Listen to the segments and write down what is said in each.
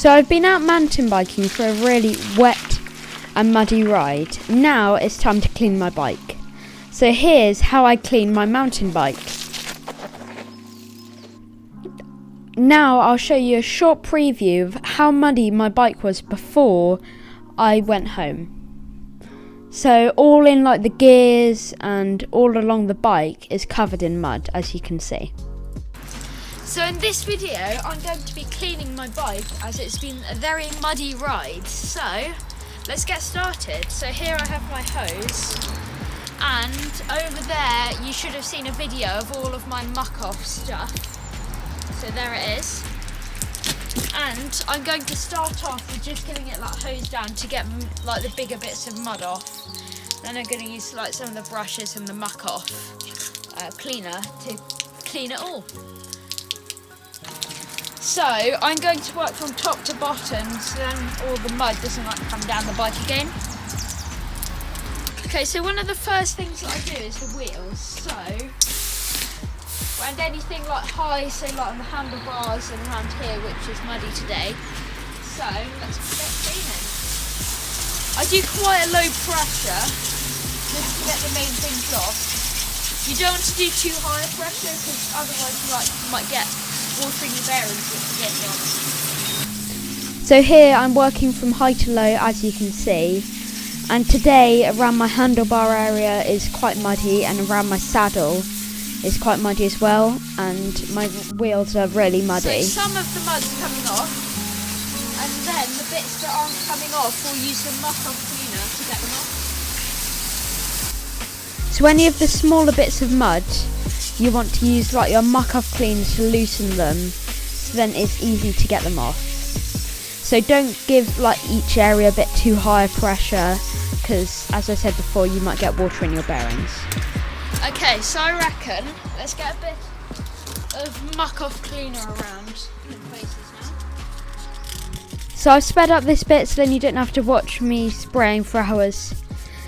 So I've been out mountain biking for a really wet and muddy ride. Now it's time to clean my bike. So here's how I clean my mountain bike. Now I'll show you a short preview of how muddy my bike was before I went home. So all in like the gears and all along the bike is covered in mud, as you can see. So in this video I'm going to be cleaning my bike as it's been a very muddy ride. So let's get started. So here I have my hose, and over there you should have seen a video of all of my muck off stuff. So there it is. And I'm going to start off with just getting it like hosed down to get like the bigger bits of mud off. Then I'm going to use like some of the brushes and the muck off cleaner to clean it all. So I'm going to work from top to bottom so then all the mud doesn't like come down the bike again. Okay, so one of the first things that I do is the wheels. So, and anything like high, so like on the handlebars and around here, which is muddy today. So let's get cleaning. I do quite a low pressure just to get the main things off. You don't want to do too high a pressure because otherwise you might get water in your bearings if you get on. So here I'm working from high to low, as you can see. And today around my handlebar area is quite muddy, and around my saddle is quite muddy as well, and my wheels are really muddy. So some of the mud's coming off, and then the bits that aren't coming off we'll use the muck off cleaner to get them off. So any of the smaller bits of mud, you want to use like your muck off cleaner to loosen them, so then it's easy to get them off. So don't give like each area a bit too high a pressure, because as I said before, you might get water in your bearings. Okay, so I reckon let's get a bit of muck off cleaner around in places now. So I've sped up this bit so then you don't have to watch me spraying for hours.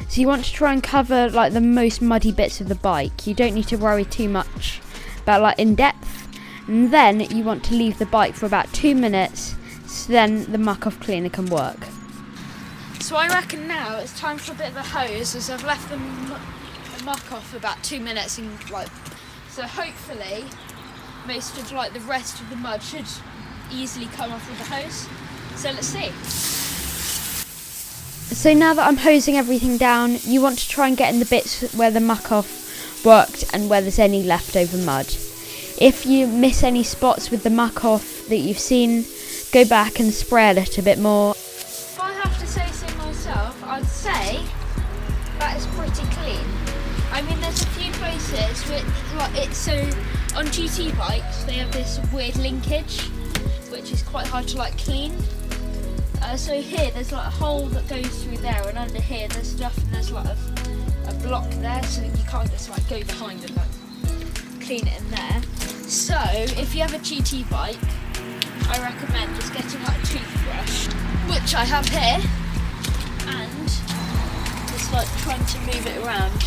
So you want to try and cover like the most muddy bits of the bike. You don't need to worry too much about like in depth. And then you want to leave the bike for about 2 minutes so then the muck off cleaner can work. So I reckon now it's time for a bit of a hose, as I've left the muck off for about 2 minutes, and so hopefully most of the rest of the mud should easily come off with the hose. So let's see. So now that I'm hosing everything down, you want to try and get in the bits where the muck off worked and where there's any leftover mud. If you miss any spots with the muck off that you've seen, go back and spray a little bit more. If I have to say so myself, I'd say that is pretty clean. I mean, there's a few places where so on GT bikes they have this weird linkage, which is quite hard to clean. So here there's a hole that goes through there, and under here there's stuff, and there's a block there, so you can't just go behind and clean it in there. So if you have a GT bike, I recommend just getting a toothbrush, which I have here, and just trying to move it around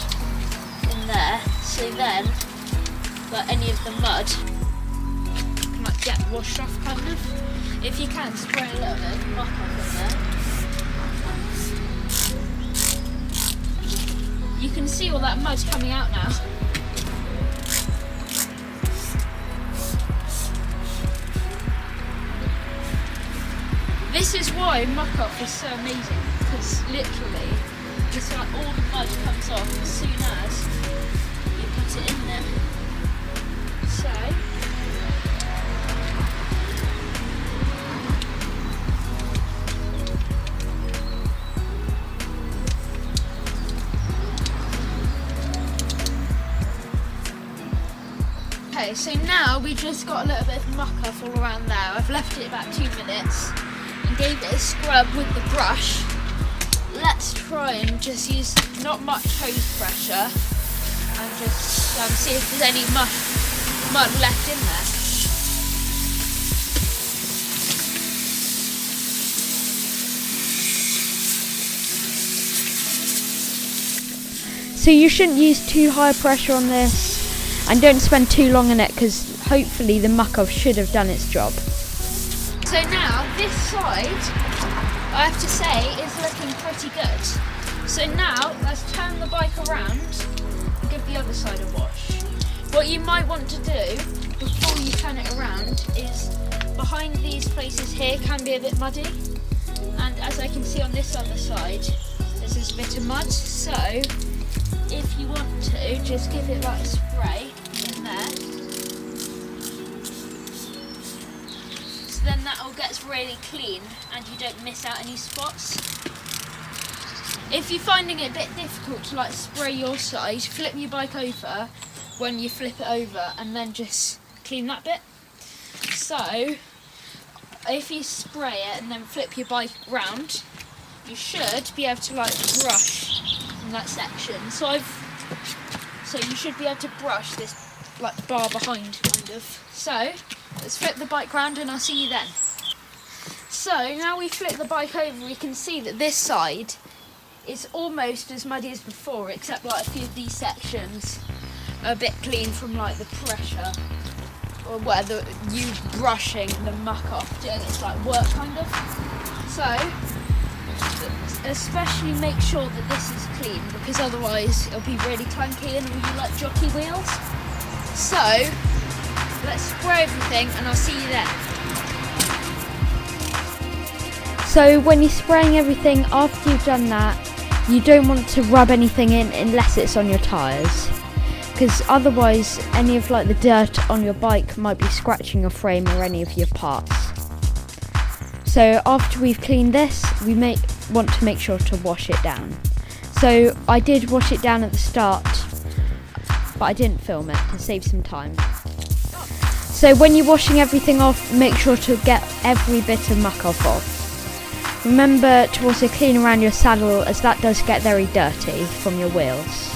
in there, so then any of the mud can get washed off kind of. If you can, spray a little bit of muck off in there. You can see all that mud coming out now. This is why muck off is so amazing, because literally just all the mud comes off as soon as you put it in there. So okay, so now we've just got a little bit of muck off all around there. I've left it about 2 minutes and gave it a scrub with the brush. Let's try and just use not much hose pressure and just see if there's any mud left in there. So you shouldn't use too high pressure on this, and don't spend too long on it, because hopefully the muck off should have done its job. So now this side, I have to say, is looking pretty good. So now let's turn the bike around and give the other side a wash. What you might want to do before you turn it around is behind these places here can be a bit muddy, and as I can see on this other side there's this bit of mud, so if you want to just give it like a spray in there, so then that all gets really clean and you don't miss out any spots. If you're finding it a bit difficult to like spray your side, flip your bike over when you flip it over and then just clean that bit. So if you spray it and then flip your bike round, you should be able to like brush in that section. So you should be able to brush this like bar behind kind of. So let's flip the bike round and I'll see you then. So now we flip the bike over, we can see that this side is almost as muddy as before, except like a few of these sections are a bit clean from like the pressure or where you brushing the muck off, doing its like work kind of. So especially make sure that this is clean, because otherwise it'll be really clunky and will be like jockey wheels. So let's spray everything and I'll see you then. So when you're spraying everything, after you've done that, you don't want to rub anything in unless it's on your tyres, because otherwise any of like the dirt on your bike might be scratching your frame or any of your parts. So after we've cleaned this, we want to make sure to wash it down. So I did wash it down at the start, but I didn't film it to save some time. So when you're washing everything off, make sure to get every bit of muck off. Remember to also clean around your saddle, as that does get very dirty from your wheels.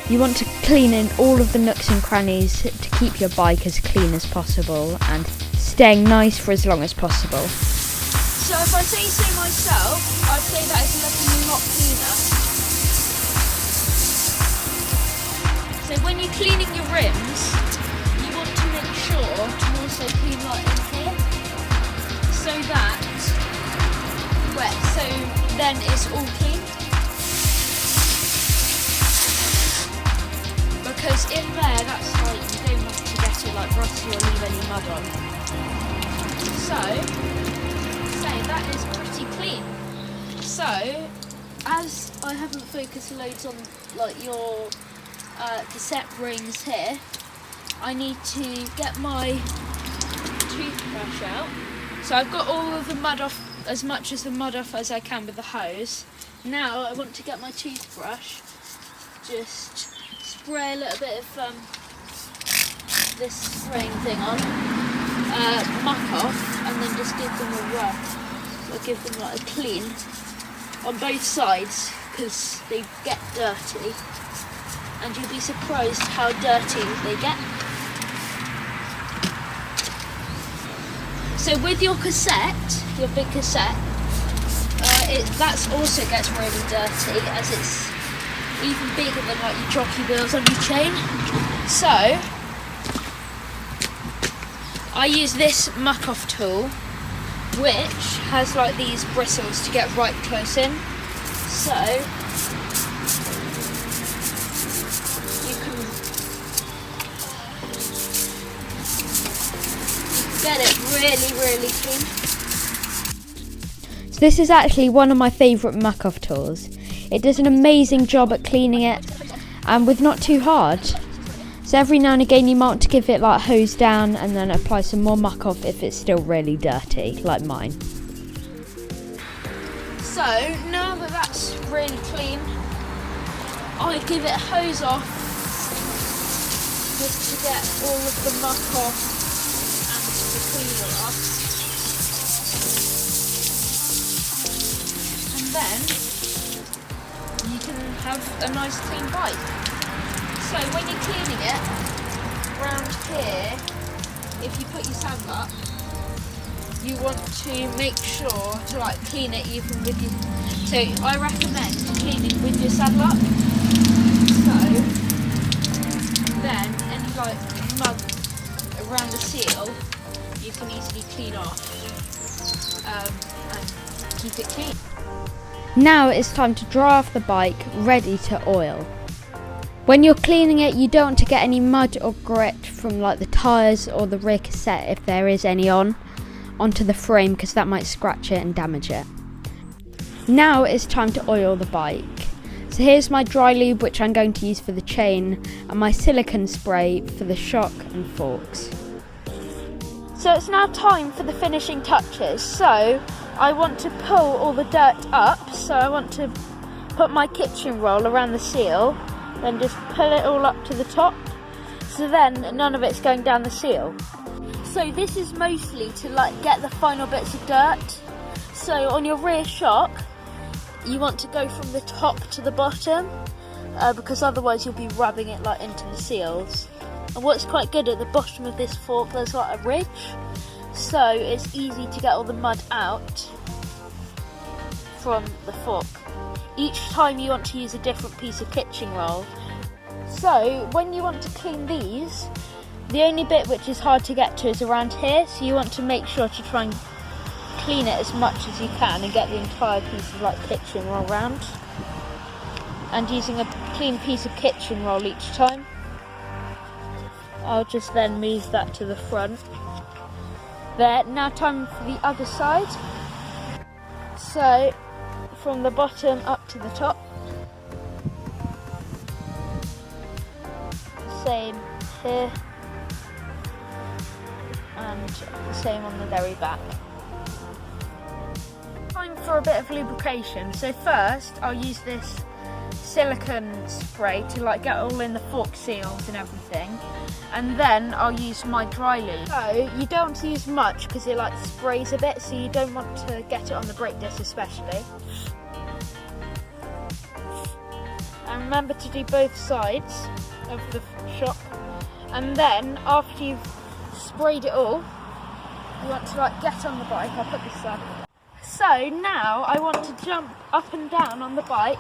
You want to clean in all of the nooks and crannies to keep your bike as clean as possible and staying nice for as long as possible. So if I say so myself, I'd say that it's looking a lot cleaner. So when you're cleaning your rims, you want to make sure to also clean right in here, so then it's all clean. Because in there, that's like, you don't want to get it like rusty or leave any mud on. So that is pretty clean. So, as I haven't focused loads on like your cassette rings here, I need to get my toothbrush out. So I've got all of the mud off, as much as the mud off as I can with the hose. Now I want to get my toothbrush, just spray a little bit of this spraying thing on, muck off, and then just give them a rub, or give them like a clean on both sides, because they get dirty, and you'll be surprised how dirty they get. So with your cassette, your big cassette, that also gets really dirty, as it's even bigger than like your jockey wheels on your chain. So I use this muck off tool, which has like these bristles to get right close in. So you can get it really clean. So this is actually one of my favourite muck off tools. It does an amazing job at cleaning it, and with not too hard. So every now and again you might want to give it like a hose down and then apply some more muck off if it's still really dirty, like mine. So now that that's really clean, I give it a hose off just to get all of the muck off and the cleaner off. And then you can have a nice clean bike. So when you're cleaning it, round here, if you put your saddle up, you want to make sure to like clean it even with your, so I recommend cleaning with your saddle up. So then any like mud around the seal, you can easily clean off and keep it clean. Now it's time to dry off the bike, ready to oil. When you're cleaning it, you don't want to get any mud or grit from like the tyres or the rear cassette, if there is any onto the frame, because that might scratch it and damage it. Now it's time to oil the bike. So here's my dry lube, which I'm going to use for the chain, and my silicone spray for the shock and forks. So it's now time for the finishing touches. So I want to pull all the dirt up, so I want to put my kitchen roll around the seal, then just pull it all up to the top, so then none of it's going down the seal. So this is mostly to like get the final bits of dirt. So on your rear shock, you want to go from the top to the bottom, because otherwise you'll be rubbing it like into the seals. And what's quite good, at the bottom of this fork there's like a ridge, so it's easy to get all the mud out from the fork. Each time you want to use a different piece of kitchen roll. So when you want to clean these, the only bit which is hard to get to is around here, so you want to make sure to try and clean it as much as you can and get the entire piece of like kitchen roll round. And using a clean piece of kitchen roll each time. I'll just then move that to the front. There, now time for the other side. So from the bottom up to the top. Same here. And the same on the very back. Time for a bit of lubrication. So first I'll use this silicone spray to like get all in the fork seals and everything, and then I'll use my dry lube. So you don't want to use much because it like sprays a bit, so you don't want to get it on the brake disc especially. And remember to do both sides of the shock, and then after you've sprayed it all, you want to like get on the bike. I'll put this up. So now I want to jump up and down on the bike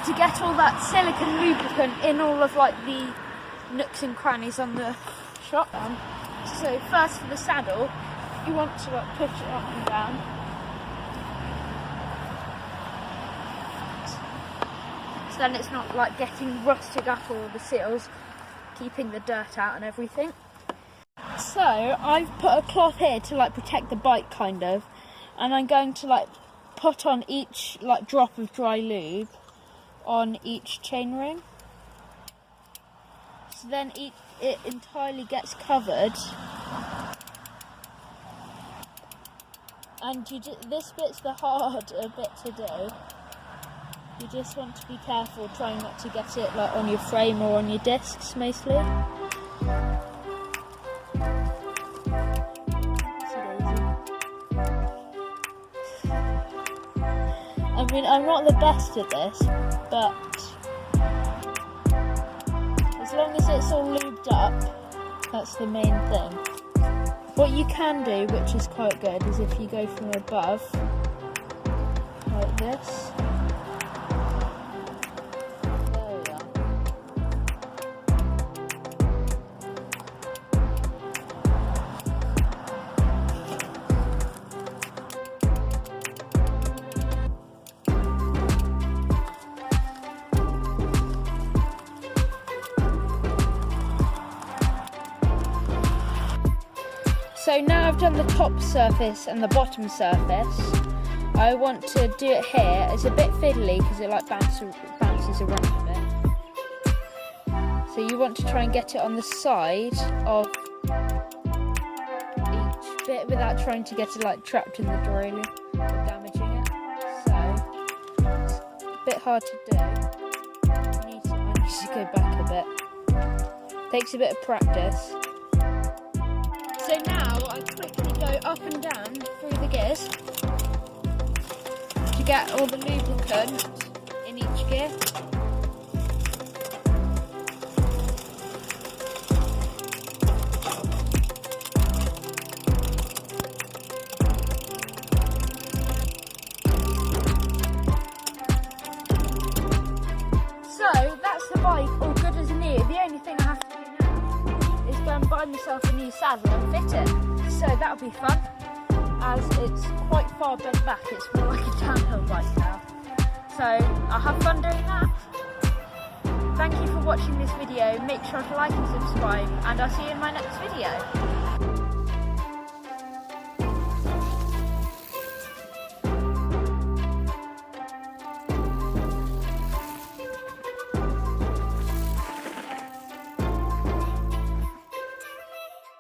to get all that silicone lubricant in all of like the nooks and crannies on the shock. So first for the saddle, you want to like push it up and down. So then it's not like getting rusted up all the seals, keeping the dirt out and everything. So I've put a cloth here to like protect the bike kind of, and I'm going to like put on each like drop of dry lube on each chain ring, so then it entirely gets covered. And this bit's the harder bit to do. You just want to be careful trying not to get it like on your frame or on your discs mostly. I mean, I'm not the best at this, but as long as it's all lubed up, that's the main thing. What you can do, which is quite good, is if you go from above, like this. There we are. So now I've done the top surface and the bottom surface, I want to do it here. It's a bit fiddly because it like bounces around a bit. So you want to try and get it on the side of each bit without trying to get it like trapped in the dry lube or damaging it. So it's a bit hard to do. I need to go back a bit. Takes a bit of practice. So now I quickly go up and down through the gears to get all the lubricant in each gear. So that's the bike all good as new. The only thing I have to do now is go and buy buy myself a new saddle and fit it. So that'll be fun, as it's quite far bent back. It's more like a downhill bike now. So I'll have fun doing that. Thank you for watching this video. Make sure to like and subscribe, and I'll see you in my next video.